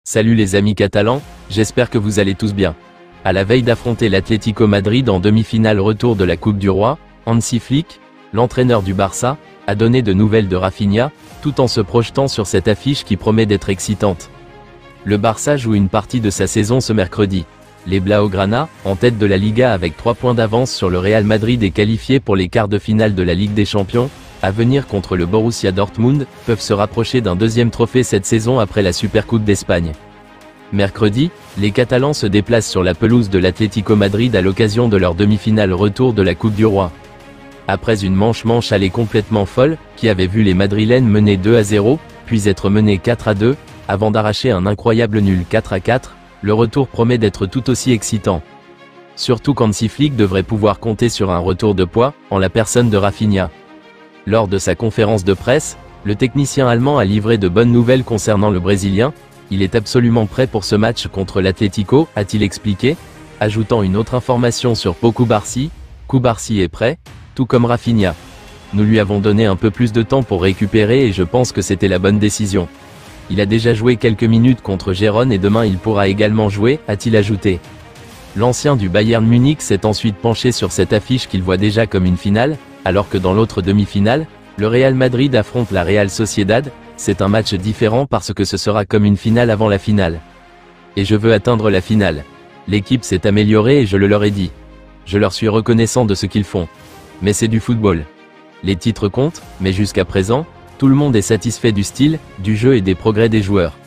Salut les amis catalans, j'espère que vous allez tous bien. À la veille d'affronter l'Atlético Madrid en demi-finale retour de la Coupe du Roi, Hansi Flick, l'entraîneur du Barça, a donné de nouvelles de Rafinha, tout en se projetant sur cette affiche qui promet d'être excitante. Le Barça joue une partie de sa saison ce mercredi. Les Blaugrana, en tête de la Liga avec 3 points d'avance sur le Real Madrid et qualifiés pour les quarts de finale de la Ligue des Champions, à venir contre le Borussia Dortmund, peuvent se rapprocher d'un deuxième trophée cette saison après la Supercoupe d'Espagne. Mercredi, les Catalans se déplacent sur la pelouse de l'Atlético Madrid à l'occasion de leur demi-finale retour de la Coupe du Roi. Après une manche allée complètement folle, qui avait vu les Madrilènes mener 2-0, puis être menés 4-2, avant d'arracher un incroyable nul 4-4, le retour promet d'être tout aussi excitant. Surtout qu'Hansi Flick devrait pouvoir compter sur un retour de poids, en la personne de Rafinha. Lors de sa conférence de presse, le technicien allemand a livré de bonnes nouvelles concernant le Brésilien. Il est absolument prêt pour ce match contre l'Atlético, a-t-il expliqué, ajoutant une autre information sur Pau Cubarsí. Cubarsí est prêt, tout comme Rafinha. Nous lui avons donné un peu plus de temps pour récupérer et je pense que c'était la bonne décision. Il a déjà joué quelques minutes contre Gérone et demain il pourra également jouer, a-t-il ajouté. L'ancien du Bayern Munich s'est ensuite penché sur cette affiche qu'il voit déjà comme une finale, alors que dans l'autre demi-finale, le Real Madrid affronte la Real Sociedad. C'est un match différent parce que ce sera comme une finale avant la finale. Et je veux atteindre la finale. L'équipe s'est améliorée et je le leur ai dit. Je leur suis reconnaissant de ce qu'ils font. Mais c'est du football. Les titres comptent, mais jusqu'à présent, tout le monde est satisfait du style, du jeu et des progrès des joueurs.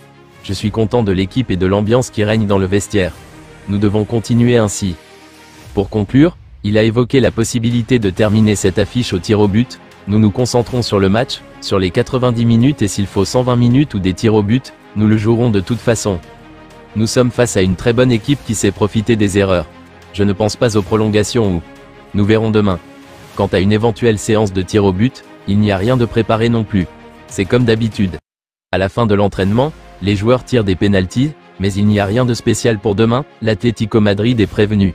Je suis content de l'équipe et de l'ambiance qui règne dans le vestiaire. Nous devons continuer ainsi. Pour conclure, il a évoqué la possibilité de terminer cette affiche au tir au but. Nous nous concentrons sur le match, sur les 90 minutes et s'il faut 120 minutes ou des tirs au but, nous le jouerons de toute façon. Nous sommes face à une très bonne équipe qui sait profiter des erreurs. Je ne pense pas aux prolongations ou... Nous verrons demain. Quant à une éventuelle séance de tir au but, il n'y a rien de préparé non plus. C'est comme d'habitude. À la fin de l'entraînement, les joueurs tirent des pénaltys, mais il n'y a rien de spécial pour demain, l'Atlético Madrid est prévenu.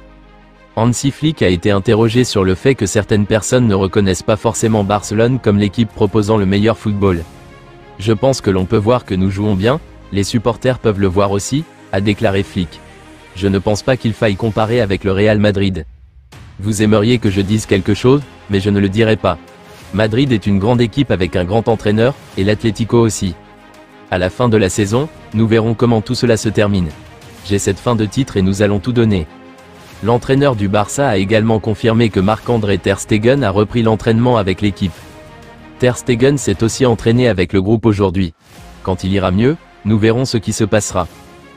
Hansi Flick a été interrogé sur le fait que certaines personnes ne reconnaissent pas forcément Barcelone comme l'équipe proposant le meilleur football. Je pense que l'on peut voir que nous jouons bien, les supporters peuvent le voir aussi, a déclaré Flick. Je ne pense pas qu'il faille comparer avec le Real Madrid. Vous aimeriez que je dise quelque chose, mais je ne le dirai pas. Madrid est une grande équipe avec un grand entraîneur, et l'Atlético aussi. À la fin de la saison, nous verrons comment tout cela se termine. J'ai cette fin de titre et nous allons tout donner. L'entraîneur du Barça a également confirmé que Marc-André Ter Stegen a repris l'entraînement avec l'équipe. Ter Stegen s'est aussi entraîné avec le groupe aujourd'hui. Quand il ira mieux, nous verrons ce qui se passera.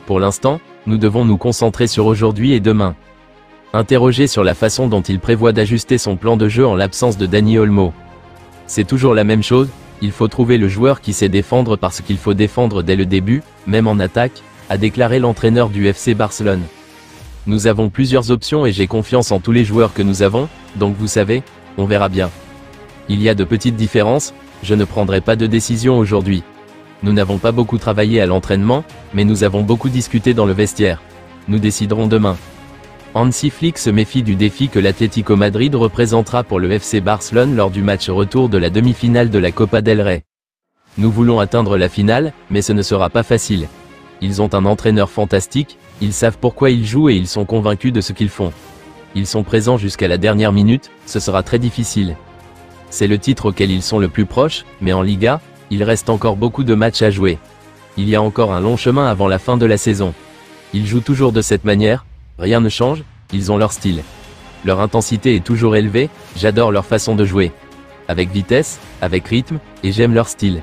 Pour l'instant, nous devons nous concentrer sur aujourd'hui et demain. Interrogé sur la façon dont il prévoit d'ajuster son plan de jeu en l'absence de Dani Olmo. C'est toujours la même chose, il faut trouver le joueur qui sait défendre parce qu'il faut défendre dès le début, même en attaque, a déclaré l'entraîneur du FC Barcelone. Nous avons plusieurs options et j'ai confiance en tous les joueurs que nous avons, donc vous savez, on verra bien. Il y a de petites différences, je ne prendrai pas de décision aujourd'hui. Nous n'avons pas beaucoup travaillé à l'entraînement, mais nous avons beaucoup discuté dans le vestiaire. Nous déciderons demain. Hansi Flick se méfie du défi que l'Atlético Madrid représentera pour le FC Barcelone lors du match retour de la demi-finale de la Copa del Rey. Nous voulons atteindre la finale, mais ce ne sera pas facile. Ils ont un entraîneur fantastique, ils savent pourquoi ils jouent et ils sont convaincus de ce qu'ils font. Ils sont présents jusqu'à la dernière minute, ce sera très difficile. C'est le titre auquel ils sont le plus proches, mais en Liga, il reste encore beaucoup de matchs à jouer. Il y a encore un long chemin avant la fin de la saison. Ils jouent toujours de cette manière, rien ne change, ils ont leur style. Leur intensité est toujours élevée, j'adore leur façon de jouer. Avec vitesse, avec rythme, et j'aime leur style.